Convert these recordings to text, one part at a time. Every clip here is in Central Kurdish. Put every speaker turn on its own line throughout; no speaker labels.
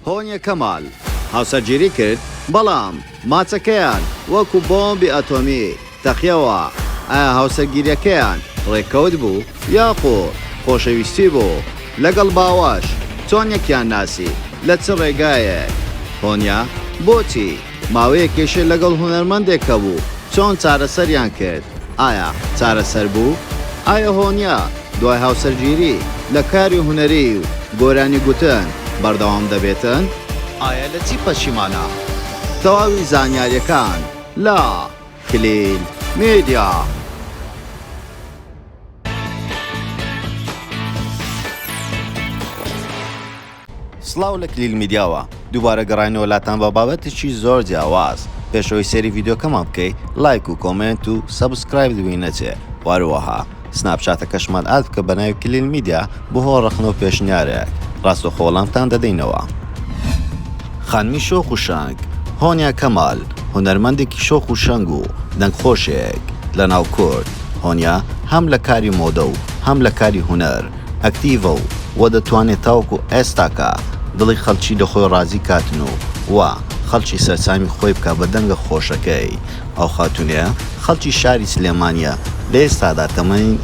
هۆنیە کەمال هاوسەرگیری کرد بەڵام ماچەکەیان وەکو بۆمبی ئەتۆمی تەقیەوە. ئایا هاوسەرگیریەکەیان ڕێکەوت بوو یاخۆ خۆشەویستی بوو؟ لەگەڵ باوەش چۆن یەکیان ناسی لە چ ڕێگایەک؟ هۆنیا بۆچی ماوەیەکیشە لەگەڵ هونەرمەندێکە بوو؟ چۆن چارەسەریان کرد؟ ئایا چارەسەر بوو؟ ئایا هۆنیا دوای هاوسەرگیری لە کاری هونەری و گۆرانی گوتن بەردەوام دەبێتن؟ ئایا لە چی پەشیمانە؟ تەواوی زانیاریەکان لە کلیل میدیا. سڵاو لە کلیل میدیاوە دووبارە گەڕاینەوە لاتان بە بابەتێکی زۆر جیاواز. پێشەوەی سەری ڤیدیۆکەمان بکەی لایک و کۆمنت و سەبسکرایب دوینەچێ. واروەها سناپچاتەکەشمان ئاد بکە بە ناوی کلیل میدیا بۆ هۆڕەخنەوە پێشنیارێک ڕاستەوخۆ وەڵامتان دەدەینەوە. خانمی شۆخ و شەنگ هۆنیا کەمال هونەرمەندێکی شۆخ و شەنگ و دەنگخۆشێک لە ناو کورد. هۆنیا هەم لە کاری مۆدە و هەم لە کاری هونەر ئەکتیڤە و دەتوانێت تاوەکو ئێستاکە دڵی خەڵکی لە خۆی ڕازی کاتن و خەڵکی سەرسامی خۆی بکە بە دەنگە خۆشەکەی. ئەو خاتونەیە خەڵکی شاری سلێمانیە لە ئێستادا تەمەنی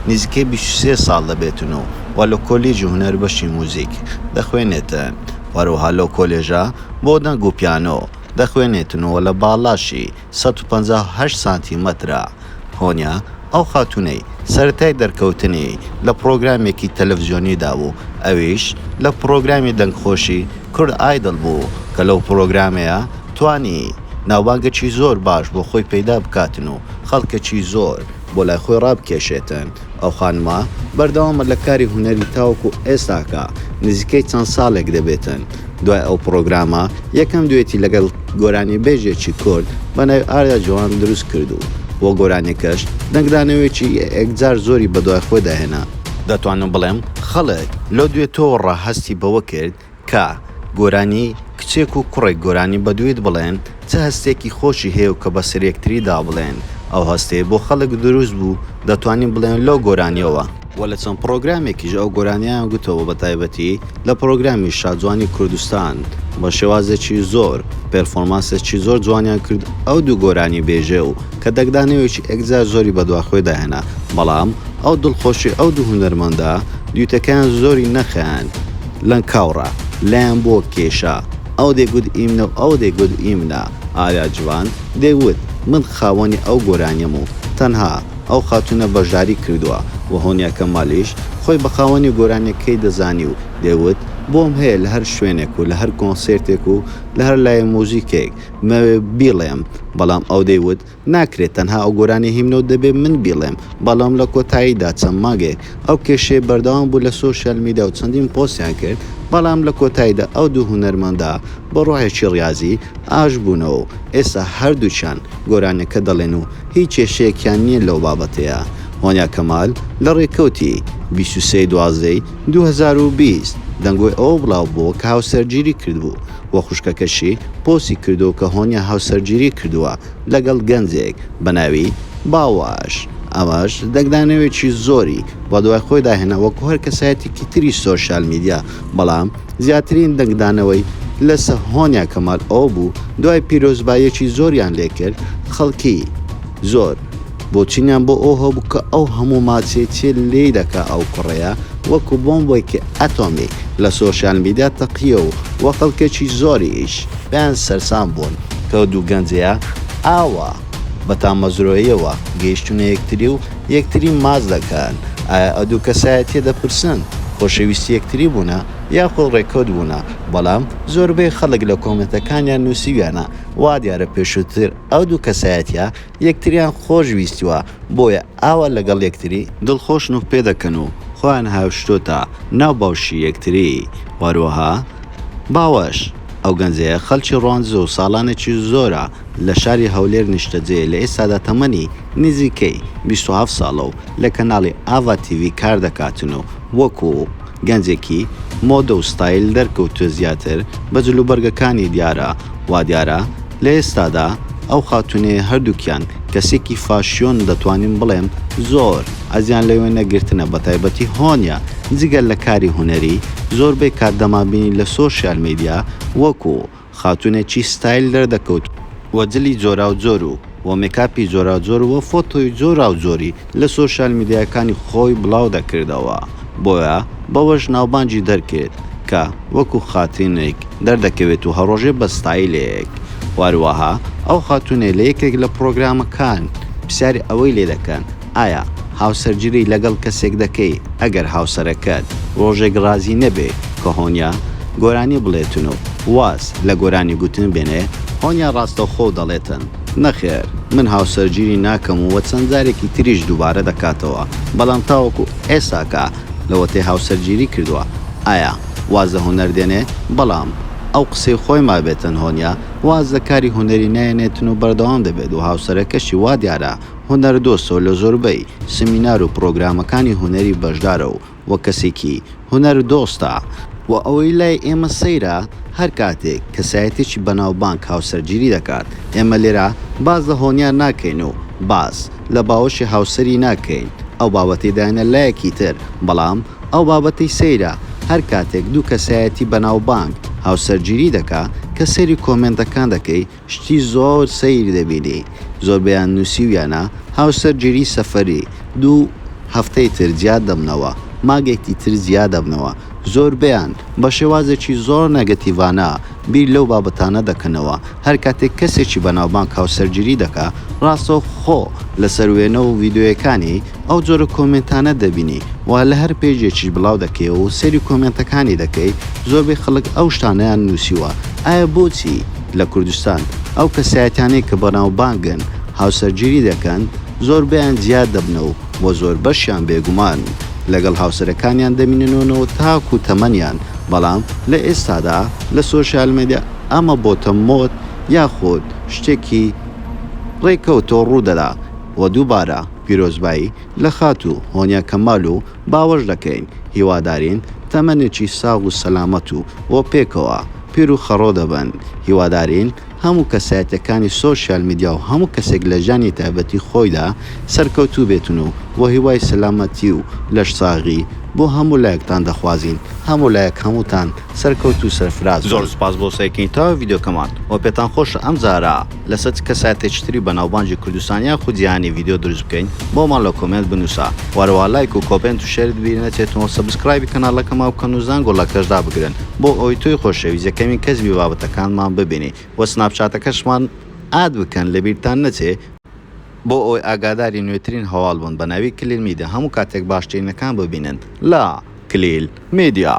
نزیکەی 23 ساڵ دەبێتن و لە کۆلیژی هونەر بەشی موزیک دەخوێنێتن. وەروەها لەو کۆلێژە بۆ دەنگ و پیانۆ دەخوێنێتنەوە لە باڵاشی 158 سانتیمەترە. هۆنیا ئەو خاتونەی سەرەتای دەرکەوتنی لە پرۆگرامێکی تەلەڤیزیۆنیدا بوو، ئەویش لە پرۆگرامی دەنگخۆشی کورد ئایدڵ بوو کە لەو پرۆگرامەیە توانی ناوبانگەکی زۆر باش بۆ خۆی پەیدا بکاتن و خەڵکێکی زۆر بۆ لای خۆی ڕابکێشێتن. ئەو خانمە بەردەوامە لە کاری هونەری تاوەکو ئێستاکە نزیکەی چەند ساڵێک دەبێتن. دوای ئەو پرۆگرامە یەکەم دوێتی لەگەڵ گۆرانی بێژێکی کورد بە ناوی ئاریا جوان دروست کردو. بۆ گۆرانێکەش دەنگدانەوەیکی یەکجار زۆری بە دوای خۆی داهێنا. دەتوانم بڵێم خەڵک لەو دوێتەوە ڕاهەستی بەوە کرد کە گۆرانی کچێک و کوڕێک گۆرانی بە دوێت بڵێن چه هەستێکی خۆشی هەیە و کە بە سرێکتریدا بڵێن. ئەو هەستەیە بۆ خەڵک دروست بوو دەتوانین بڵێن لەو گۆرانیەوە. وە لە چەند پرۆگرامێکیش ئەو گۆرانیان گوتەوە بە تایبەتی لە پرۆگرامی شادجوانی کوردستان بە شێوازێکی زۆر پێرفۆرمانسێکی زۆر جوانیان کرد ئەو دوو گۆرانی بێژێ و کە دەنگدانەوەیکی ئەکجار زۆری بە دوای داهێنا. بەڵام ئەو دڵخۆشی ئەو دوو هونەرمەندە دووتەکان زۆری نەخەیان لەن کاوڕە لایەن بۆ کێشە. ئەو دەیگوت ئیمنە و ئەو دەیگوت ئیمنە. ئاریا جوان دەیوت من خاوەنی ئەو گۆرانیم و تەنها ئەو خاتونە بەشداری کردووە و هۆنیا کەمالیش خۆی بە خاوەنی گۆرانەکەی دەزانی و دەیوت بۆم هەیە لە هەر شوێنێک و لە هەر کۆنسێرتێک و لە هەر لایە مۆزیکێک مەوێ بیڵێم. بەڵام ئەو دەیوت ناکرێت تەنها ئەو گۆرانی هیمنەوە دەبێت من بیڵێم. بەڵام لە کۆتاییدا چەند ماگێک ئەو کێشەیە بەردەوام بوو لە سۆشیال میدیا و چەندین پۆستیان کرد. بەڵام لە کۆتاییدا ئەو دوو هونەرمەندا بە ڕۆحێکی ڕیازی ئاش بوونەوە و ئێستا هەردووچیان گۆرانەکە دەڵێن و هیچ کێشەیەکیان نییە لەو بابەتەیە. هۆنیا کەمال لە ڕێکەوتی 23/12/2020 دەنگۆی ئەوە بڵاو بووە کە هاوسەرگیری کردبوو وە خوشکەکەشی پۆسی کردو کە هۆنیا هاوسەرگیری کردووە لەگەڵ گەنجێک بە ناوی باوەش. ئەمەش دەنگدانەوەیکی زۆری بە دوای خۆی داهێنا وەکو هەر کەسایەتێکی تری سۆشیال میدیا. بەڵام زیاترین دەنگدانەوەی لەسەر هۆنیا کەمال ئەو بوو دوای پیرۆزبایەکی زۆریان لێ کرد خەڵکی زۆر بۆچینیان بۆ ئەو هەبوو کە ئەو هەموو ماچێتی لێ دەکا ئەو کوڕەیە وەکو بۆمبۆیکی ئەتۆمی لە سۆشیال میدیا تەقیە و وە خەڵکێکی زۆریش پێیان سەرسام بوون کە دوو گەنجەیە ئاوە بە تامەزرۆیەوە گەیشتونە یەکتری و یەکتری ماز دەکەن. ئایا ئەو دوو کەسایەتیە دەپرسن خۆشەویستی یەکتری بوونە یاخۆ ڕێکەوت بوونە؟ بەڵام زۆربەی خەڵک لە کۆمنتەکانیان نووسیویانە وا دیارە پێشووتر ئەو دوو کەسایەتیە یەکتریان خۆشویستیوە بۆیە ئاوا لەگەڵ یەکتری دڵخۆشن و پێدەکەن و خۆیان هاوشتۆتە ناو باوشی یەکتری. واروەها باوەش ئەو گەنجەیە خەڵکی ڕۆنزە و ساڵانێکی زۆرە لە شاری هەولێر نیشتەجێ لە ئێستادا تەمەنی نزیکەی 27 ساڵە و لە کەناڵی ئاوا تیڤی کار دەکاتن و وەکو گەنجێکی مۆدە و ستایل دەرکەوتوە زیاتر بە جلوبەرگەکانی دیارە. وا دیارە لە ئێستادا ئەو خاتونەیە هەردووکیان کەسێکی فاشیۆن دەتوانین بڵێم زۆر ئەزیان لەوێ نەگرتنە بە تایبەتی هۆنیا جگەل لە کاری هونەری زۆربەی کات دەمابینی لە سۆشیال میدیا وەکو خاتونێکی ستایل دەردەکەوت وە جلی جۆرا و جۆر و مێکاپی جۆرا جۆر وە فۆتۆی جۆرا و جۆری لە سۆشیال میدیاکانی خۆی بڵاو دەکردەوە بۆیە بەوەش ناوبانجی دەرکرد کە وەکو خاتینێک دەردەکەوێت و هەڕۆژێ بە ستایلێک واروەها ئەو خاتونێ لە یەکێک لە پرۆگرامەکان پرسیاری ئەوەی لێ دەکەن ئایا هاوسەرگیری لەگەڵ کەسێک دەکەی ئەگەر هاوسەرەکەت ڕۆژێک رازی نەبێ کە هۆنیا گۆرانی بڵێتن و واز لە گۆرانی گوتن بێنێ هۆنیا ڕاستەوخۆ دەڵێتن نەخێر من هاوسەرگیری ناکەم و چەند جارێکی تریش دووبارە دەکاتەوە بەڵام تاوەکو ئێساکە لەوەتێ هاوسەرگیری کردووە ئایا واز لە هوەر دێنێ بەڵام ئەو قسەی خۆی ما بێتن هۆنیا واز لە کاری هوەری نایەنێتن و بەردەوام دەبێت و هاوسەرەکەشی وا دیارە هوەر دۆستەوە لە زۆربەی سمینار و پرۆگرامەکانی هوەری بەشدارە و وە کەسێکی هوەر دۆستە و ئەوەی لای ئێمە سەیرە هەر کاتێک کەسایەتێکی بەناوبانک هاوسەرگیری دەکات ئێمە لێرە باز لە هۆنیان ناکەین و باز لە باوەشی هاوسەری ناکەین ئەو بابەتی داینە لایەکی تر بەڵام ئەو بابەتی سەیرە هەر کاتێک دوو کەسایەتی بەناوبانک هاوسەرگیری دەکا کە سەری کۆمنتەکان دەکەی شتی زۆر سەیر دەبینی زۆربیان نووسیویانە هاوسەرگیری سەفەری دوو هەفتەی تر زیاد دەبنەوە ماگێکی تر زیاد دەبنەوە زۆربیان بە شێوازێکی زۆر نەگەتیڤانە بیر لەو بابەتانە دەکەنەوە هەر کاتێک کەسێکی بەناوبانک هاوسەرگیری دەکا ڕاستە خۆ لە سەروێنە و ڤیدیۆیەکانی ئەو جۆرە کۆمنتانە دەبینی و لە هەر پێیجێکیش بڵاو دەکەی و سەری کۆمنتەکانی دەکەی زۆربەی خەڵک ئەو شتانەیان نووسیوە ئایا بۆچی لە کوردستان ئەو کەسایەتانەی کە بەناوبانگن هاوسەرگیری دەکەن زۆربیان زیاد دەبنەوە و زۆر بەشیان بێگومان لەگەڵ هاوسەرەکانیان دەمیننەوە تاکو تەمەنیان بەڵام لە ئێستادا لە سۆشیال میدیا ئەمە بۆتە مۆت یاخود شتێکی ڕێکەوتۆ ڕوودەدا و دووبارە پیرۆزبایی لە خات و هۆنیا کەمال و باوەش دەکەین هیوادارین تەمەنێکی ساغ و سەلامەت و پێکەوە پیر و خەڕۆ دەبن هیوادارین هەموو کەسایەتەکانی سۆشیال میدیا و هەموو کەسێک لە ژانی تایبەتی خۆیدا سەرکەوتوو بێتن و هیوای سەلامەتی و لەش ساغی بۆ هەموو لایەکتان دەخوازین هەموو لایەک هەمووتان سەرکەوت و سەرفراز زۆر سپاس بۆ سەیکەین تا ڤیدیۆکەمان و پێتان خۆشە ئەم جارە لەسەر کەسایەتێکی تری بەناوبانجی کوردستانیا خودیانی ڤیدیۆ دروست بکەین بۆمان لە کۆمنت بنووسە وەروە لایک و کۆمنت و شێر بینێتێتەوە سەبسکرایبی کەناڵەکەما بکەن و زانگ گۆڵەکەشدا بگرن بۆ ئەوەی تۆی خۆشەویست یەکەمین کەسبی بابەتەکانمان ببینی و سناپچاتەکەشمان ئاد بکەن لە بیرتان نەچێ بۆ ئەوەی ئاگاداری نوێترین هەواڵ بوون بە ناوی کلیل میدیا هەموو کاتێک باشترینەکان ببینن لا کلیل میدیا.